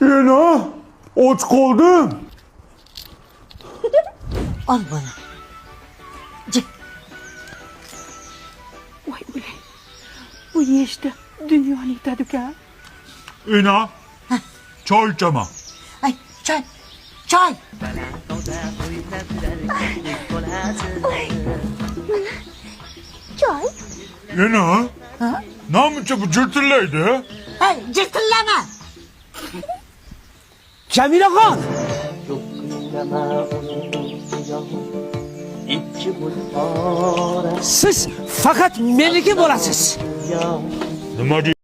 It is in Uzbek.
Ena, och qoldim. Al bana. Cık. Voy o'lay. Bu yeyishda dunyoni yetadi-ku. Ena, choy ichaman. Ay çay. Çay. Choy. Ena, namuncha bu jirtillaydi? Ay cırtillama. Jamilaxon! Siz faqat meniki bo'lasiz. Nima